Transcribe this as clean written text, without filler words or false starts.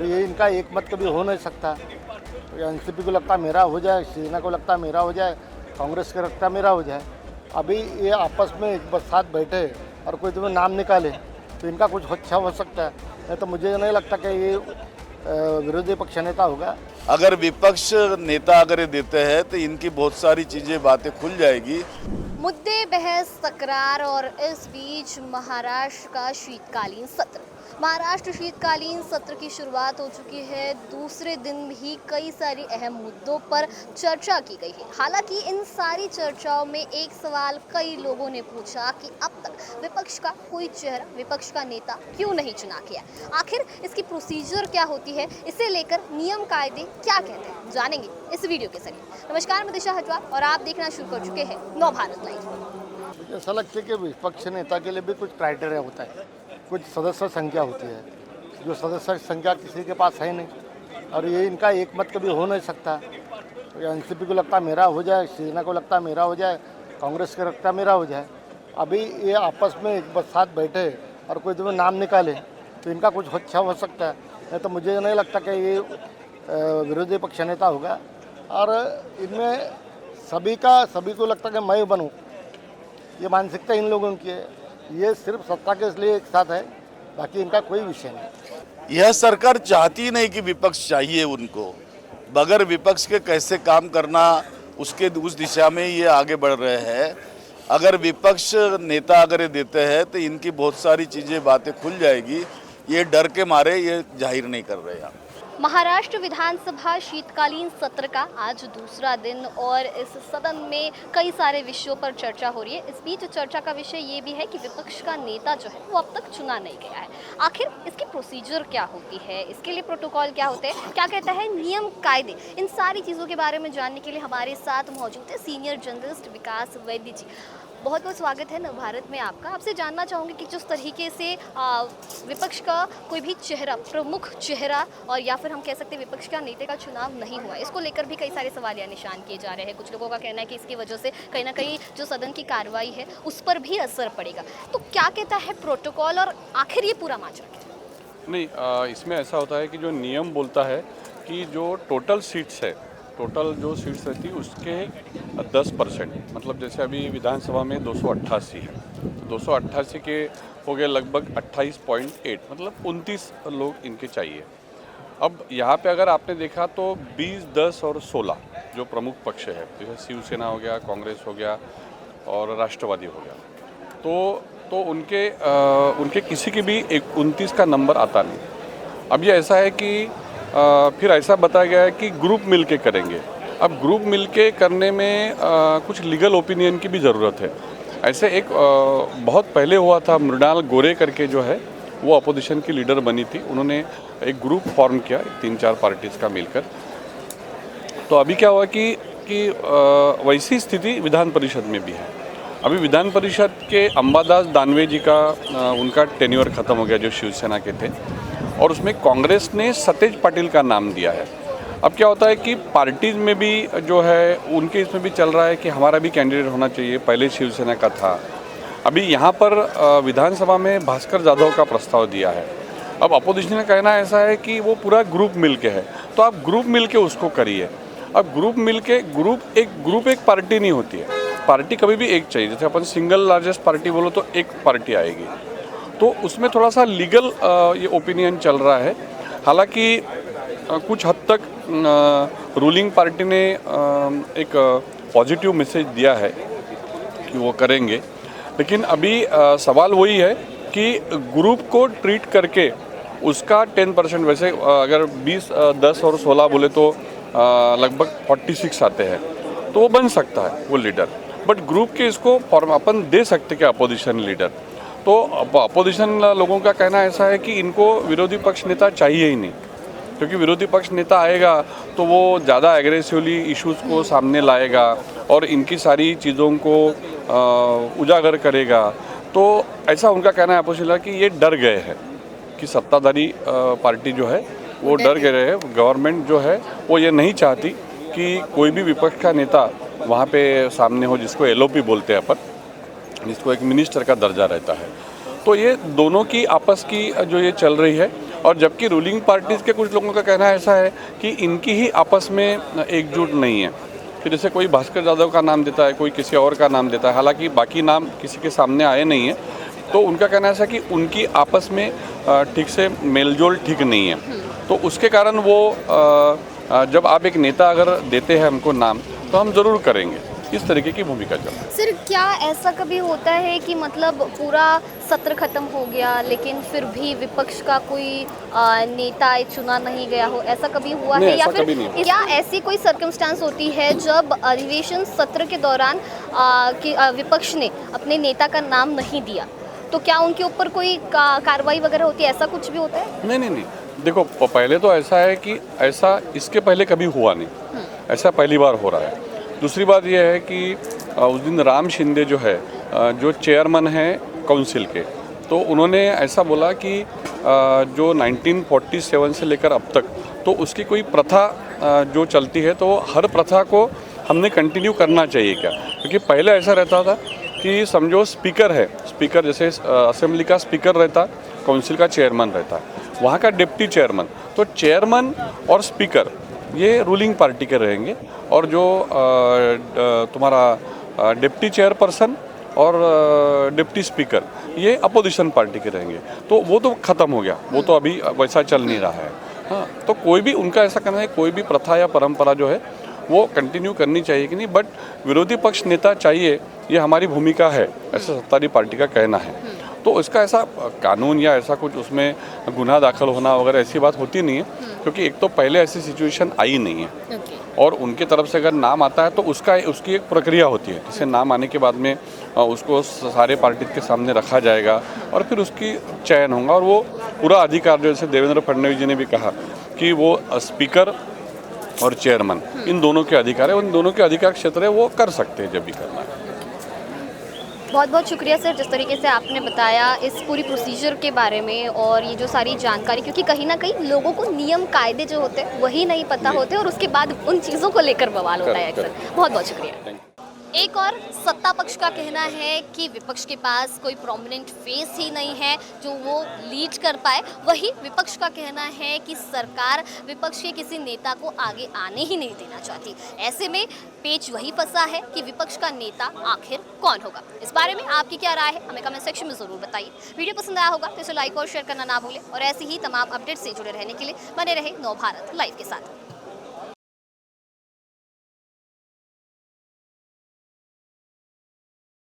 ये इनका एक मत कभी हो नहीं सकता। एनसीपी को लगता मेरा हो जाए, शिवसेना को लगता मेरा हो जाए, कांग्रेस को लगता मेरा हो जाए। अभी ये आपस में एक साथ बैठे और कोई तुम्हें नाम निकाले तो इनका कुछ अच्छा हो सकता है, नहीं तो मुझे नहीं लगता कि ये विरोधी पक्ष नेता होगा। अगर विपक्ष नेता अगर ये देते हैं तो इनकी बहुत सारी चीज़ें बातें खुल जाएगी। मुद्दे, बहस, तकरार और इस बीच महाराष्ट्र का शीतकालीन सत्र। महाराष्ट्र शीतकालीन सत्र की शुरुआत हो चुकी है। दूसरे दिन भी कई सारी अहम मुद्दों पर चर्चा की गई है। हालांकि इन सारी चर्चाओं में एक सवाल कई लोगों ने पूछा कि अब तक विपक्ष का कोई चेहरा, विपक्ष का नेता क्यों नहीं चुना गया? आखिर इसकी प्रोसीजर क्या होती है? इसे लेकर नियम कायदे क्या कहते हैं, जानेंगे इस वीडियो के जरिए। नमस्कार, मैं दिशा हजवार और आप देखना शुरू कर चुके हैं नव भारत लाइव। ऐसा लगता है कि विपक्ष नेता के लिए भी कुछ क्राइटेरिया होता है, कुछ सदस्य संख्या होती है, जो सदस्य संख्या किसी के पास है नहीं, और ये इनका एक मत कभी हो नहीं सकता। एनसीपी को लगता मेरा हो जाए, शिवसेना को लगता मेरा हो जाए, कांग्रेस को लगता मेरा हो जाए। अभी ये आपस में एक साथ बैठे और कोई तुम्हें नाम निकाले तो इनका कुछ अच्छा हो सकता है, नहीं तो मुझे नहीं लगता कि ये विरोधी पक्ष नेता होगा। और इनमें सभी को लगता कि मैं बनूं, ये मानसिकता इन लोगों की है। ये सिर्फ सत्ता के लिए एक साथ है, बाकी इनका कोई विषय नहीं। यह सरकार चाहती ही नहीं कि विपक्ष चाहिए उनको। बगैर विपक्ष के कैसे काम करना, उस दिशा में ये आगे बढ़ रहे हैं। अगर विपक्ष नेता अगर ये देते हैं तो इनकी बहुत सारी चीज़ें बातें खुल जाएगी। ये डर के मारे ये जाहिर नहीं कर रहे हैं। महाराष्ट्र विधानसभा शीतकालीन सत्र का आज दूसरा दिन और इस सदन में कई सारे विषयों पर चर्चा हो रही है। इस बीच चर्चा का विषय ये भी है कि विपक्ष का नेता जो है वो अब तक चुना नहीं गया है। आखिर इसकी प्रोसीजर क्या होती है, इसके लिए प्रोटोकॉल क्या होते हैं, क्या कहता है नियम कायदे, इन सारी चीज़ों के बारे में जानने के लिए हमारे साथ मौजूद है सीनियर जर्नलिस्ट विकास वैद्य जी। बहुत बहुत स्वागत है नव भारत में आपका। आपसे जानना चाहूँगी कि जिस तरीके से विपक्ष का कोई भी चेहरा, प्रमुख चेहरा, और या फिर हम कह सकते हैं विपक्ष का नेता का चुनाव नहीं हुआ, इसको लेकर भी कई सारे सवालिया निशान किए जा रहे हैं। कुछ लोगों का कहना है कि इसकी वजह से कहीं ना कहीं जो सदन की कार्रवाई है उस पर भी असर पड़ेगा। तो क्या कहता है प्रोटोकॉल और आखिर ये पूरा माजरा क्या है? नहीं, इसमें ऐसा होता है कि जो नियम बोलता है कि जो टोटल सीट्स है, टोटल जो सीट्स रहती है उसके 10%, मतलब जैसे अभी विधानसभा में 288 है, 288 के हो गए लगभग 28.8, मतलब 29 लोग इनके चाहिए। अब यहाँ पे अगर आपने देखा तो 20, 10 और 16 जो प्रमुख पक्ष है, जैसे शिवसेना हो गया, कांग्रेस हो गया और राष्ट्रवादी हो गया, तो उनके किसी की भी 29 का नंबर आता नहीं। अब ये ऐसा है कि फिर ऐसा बताया गया है कि ग्रुप मिलके करेंगे। अब ग्रुप मिलके करने में कुछ लीगल ओपिनियन की भी ज़रूरत है। ऐसे एक बहुत पहले हुआ था, मृणाल गोरे करके जो है वो अपोजिशन की लीडर बनी थी, उन्होंने एक ग्रुप फॉर्म किया 3-4 पार्टीज़ का मिलकर। तो अभी क्या हुआ कि वैसी स्थिति विधान परिषद में भी है। अभी विधान परिषद के अंबादास दानवे जी का उनका टेन्योर ख़त्म हो गया, जो शिवसेना के थे, और उसमें कांग्रेस ने सतेज पाटिल का नाम दिया है। अब क्या होता है कि पार्टीज में भी जो है उनके इसमें भी चल रहा है कि हमारा भी कैंडिडेट होना चाहिए, पहले शिवसेना का था। अभी यहाँ पर विधानसभा में भास्कर जाधव का प्रस्ताव दिया है। अब अपोजिशन का कहना ऐसा है कि वो पूरा ग्रुप मिलके है, तो आप ग्रुप मिलके उसको करिए। अब ग्रुप मिलके ग्रुप एक पार्टी नहीं होती है, पार्टी कभी भी एक चाहिए। जैसे अपन सिंगल लार्जेस्ट पार्टी बोलो तो एक पार्टी आएगी, तो उसमें थोड़ा सा लीगल ये ओपिनियन चल रहा है। हालांकि कुछ हद तक रूलिंग पार्टी ने एक पॉजिटिव मैसेज दिया है कि वो करेंगे, लेकिन अभी सवाल वही है कि ग्रुप को ट्रीट करके उसका 10%, वैसे अगर 20, 10 और 16 बोले तो लगभग 46 आते हैं, तो वो बन सकता है वो लीडर। बट ग्रुप के इसको फॉर्म अपन दे सकते क्या अपोजिशन लीडर। तो अपोजिशन लोगों का कहना ऐसा है कि इनको विरोधी पक्ष नेता चाहिए ही नहीं, क्योंकि विरोधी पक्ष नेता आएगा तो वो ज़्यादा एग्रेसिवली इश्यूज़ को सामने लाएगा और इनकी सारी चीज़ों को उजागर करेगा। तो ऐसा उनका कहना है अपोजिशन कि ये डर गए हैं कि सत्ताधारी पार्टी जो है वो डर गए हैं। गवर्नमेंट जो है वो ये नहीं चाहती कि कोई भी विपक्ष का नेता वहाँ पे सामने हो, जिसको LOP बोलते हैं अपन, जिसको एक मिनिस्टर का दर्जा रहता है। तो ये दोनों की आपस की जो ये चल रही है, और जबकि रूलिंग पार्टीज़ के कुछ लोगों का कहना ऐसा है कि इनकी ही आपस में एकजुट नहीं है, कि जैसे कोई भास्कर यादव का नाम देता है, कोई किसी और का नाम देता है, हालांकि बाकी नाम किसी के सामने आए नहीं है। तो उनका कहना ऐसा कि उनकी आपस में ठीक से मेलजोल ठीक नहीं है। तो उसके कारण वो जब आप एक नेता अगर देते हैं हमको नाम, तो हम ज़रूर करेंगे, इस तरीके की भूमिका चल रही है। सर, क्या ऐसा कभी होता है कि मतलब पूरा सत्र खत्म हो गया लेकिन फिर भी विपक्ष का कोई नेता चुना नहीं गया हो, ऐसा कभी हुआ नहीं, है? या ऐसा कभी फिर नहीं हुआ। क्या ऐसी कोई सर्कमस्टांस होती है जब अधिवेशन सत्र के दौरान विपक्ष ने अपने नेता का नाम नहीं दिया, तो क्या उनके ऊपर कोई कार्रवाई वगैरह होती है, ऐसा कुछ भी होता है? नहीं, देखो पहले तो ऐसा है कि ऐसा इसके पहले कभी हुआ नहीं, ऐसा पहली बार हो रहा है। दूसरी बात यह है कि उस दिन राम शिंदे जो है, जो चेयरमैन हैं काउंसिल के, तो उन्होंने ऐसा बोला कि जो 1947 से लेकर अब तक तो उसकी कोई प्रथा जो चलती है, तो हर प्रथा को हमने कंटिन्यू करना चाहिए क्या, क्योंकि पहले ऐसा रहता था कि समझो स्पीकर है, स्पीकर जैसे असेंबली का स्पीकर रहता, काउंसिल का चेयरमैन रहता, वहाँ का डिप्टी चेयरमैन, तो चेयरमैन और स्पीकर ये रूलिंग पार्टी के रहेंगे, और जो तुम्हारा डिप्टी चेयरपर्सन और डिप्टी स्पीकर ये अपोजिशन पार्टी के रहेंगे। तो वो तो ख़त्म हो गया, वो तो अभी वैसा चल नहीं रहा है। हाँ, तो कोई भी उनका ऐसा कहना है, कोई भी प्रथा या परंपरा जो है वो कंटिन्यू करनी चाहिए कि नहीं, बट विरोधी पक्ष नेता चाहिए, ये हमारी भूमिका है, ऐसा सत्ताधारी पार्टी का कहना है। तो इसका ऐसा कानून या ऐसा कुछ उसमें गुनाह दाखिल होना वगैरह ऐसी बात होती नहीं है, क्योंकि एक तो पहले ऐसी सिचुएशन आई नहीं है, और उनके तरफ से अगर नाम आता है तो उसकी एक प्रक्रिया होती है, जिससे नाम आने के बाद में उसको सारे पार्टी के सामने रखा जाएगा और फिर उसकी चयन होगा, और वो पूरा अधिकार जैसे देवेंद्र फडणवीस जी ने भी कहा कि वो स्पीकर और चेयरमैन इन दोनों के अधिकार है, उन दोनों के अधिकार क्षेत्र है, वो कर सकते हैं जब भी करना है। बहुत बहुत शुक्रिया सर, जिस तरीके से आपने बताया इस पूरी प्रोसीजर के बारे में और ये जो सारी जानकारी, क्योंकि कहीं ना कहीं लोगों को नियम कायदे जो होते हैं वही नहीं पता होते और उसके बाद उन चीज़ों को लेकर बवाल होता है अक्सर। बहुत बहुत शुक्रिया। एक और सत्ता पक्ष का कहना है कि विपक्ष के पास कोई प्रोमिनेंट फेस ही नहीं है जो वो लीड कर पाए, वही विपक्ष का कहना है कि सरकार विपक्ष के किसी नेता को आगे आने ही नहीं देना चाहती। ऐसे में पेच वही फंसा है कि विपक्ष का नेता आखिर कौन होगा। इस बारे में आपकी क्या राय है, हमें कमेंट सेक्शन में ज़रूर बताइए। वीडियो पसंद आया होगा तो इसे लाइक और शेयर करना ना भूलें, और ऐसे ही तमाम अपडेट से जुड़े रहने के लिए बने रहे नव भारत लाइव के साथ।